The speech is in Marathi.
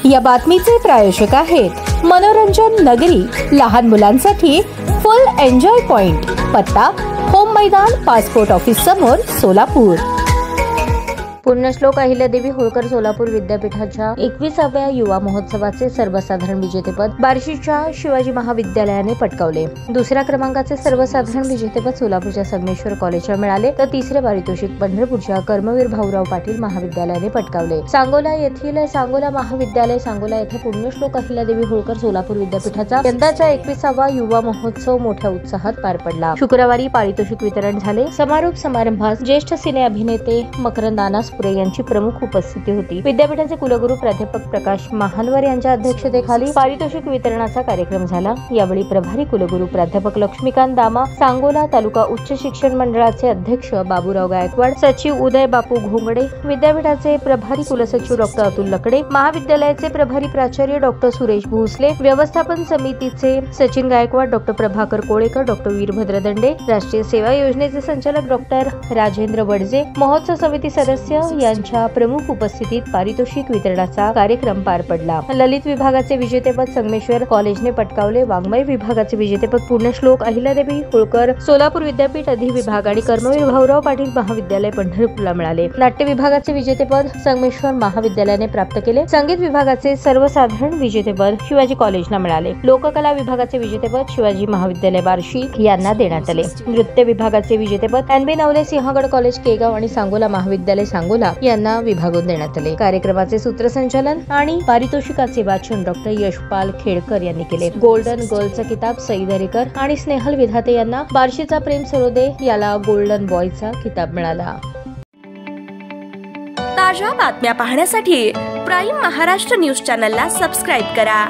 या बातमीचे प्रायोजक आहेत मनोरंजन नगरी, लहान मुलांसाठी फुल एन्जॉय पॉइंट, पत्ता होम मैदान, पासपोर्ट ऑफिस समोर, सोलापूर। पुण्यश्लोक अहिल्यादेवी होळकर सोलापूर विद्यापीठाच्या 21व्या युवा महोत्सवाचे सर्वसाधारण विजेतेपद बार्शीच्या शिवाजी महाविद्यालयाने पटकावले। दुसऱ्या क्रमांकाचे सर्वसाधारण विजेतेपद सोलापूरच्या संगमेश्वर कॉलेजला मिळाले, तर तिसरे पारितोषिक पंढरपूरच्या कर्मवीर भाऊराव पाटील महाविद्यालयाने पटकावले। सांगोला येथील सांगोला महाविद्यालय सांगोला येथे पुण्यश्लोक अहिल्यादेवी होळकर सोलापूर विद्यापीठाचा यंदाचा 21वा युवा महोत्सव मोठ्या उत्साहात पार पडला। शुक्रवारी पारितोषिक वितरण झाले। समारोप समारंभास ज्येष्ठ सिने अभिनेते मकरंद अनासपुरे यांची प्रमुख उपस्थिती होती। विद्यापीठाचे कुलगुरू प्राध्यापक प्रकाश महानवर यांच्या अध्यक्षतेखाली पारितोषिक वितरणाचा कार्यक्रम झाला। यावेळी प्रभारी कुलगुरू प्राध्यापक लक्ष्मीकांत दामा, सांगोला तालुका उच्च शिक्षण मंडळाचे अध्यक्ष बाबूराव गायकवाड, सचिव उदय बापू घोंगडे, विद्यापीठाचे प्रभारी कुलसचिव डॉक्टर अतुल लकडे, महाविद्यालयाचे प्रभारी प्राचार्य डॉक्टर सुरेश भोसले, व्यवस्थापन समितीचे सचिन गायकवाड, डॉक्टर प्रभाकर कोळेकर, डॉक्टर वीरभद्र दंडे, राष्ट्रीय सेवा योजनेचे संचालक डॉक्टर राजेंद्र वडजे, महोत्सव समिती सदस्य यांच्या प्रमुख उपस्थितीत पारितोषिक वितरणाचा कार्यक्रम पार पडला। ललित विभागाचे विजेतेपद संगमेश्वर कॉलेजने पटकावले। वाङ्मय विभागाचे विजेतेपद पुण्यश्लोक अहिल्यादेवी होळकर सोलापूर विद्यापीठ अधिविभाग आणि कर्मवीर भाऊराव पाटील महाविद्यालय पंढरपूरला मिळाले। नाट्य विभागाचे विजेतेपद संगमेश्वर महाविद्यालयाने प्राप्त केले। संगीत विभागाचे सर्वसाधारण विजेतेपद शिवाजी कॉलेजला मिळाले। लोककला विभागाचे विजेतेपद शिवाजी महाविद्यालय बार्शी यांना देण्यात आले। नृत्य विभागाचे विजेतेपद एन बी नवले सिंहगड कॉलेज केगाव आणि सांगोला महाविद्यालय सांगोला यांना विभागून देण्यात आले। कार्यक्रमाचे सूत्रसंचालन आणि पारितोषिकाचे वाचन डॉक्टर यशपाल खेडकर यांनी केले। गोल्डन गर्लचा किताब सई दरेकर आणि स्नेहल विधाते यांना, बार्शीचा प्रेम सरोदे याला गोल्डन बॉयचा किताब मिळाला। ताज्या बातम्या पाहण्यासाठी प्राईम महाराष्ट्र न्यूज चॅनलला सबस्क्राईब करा।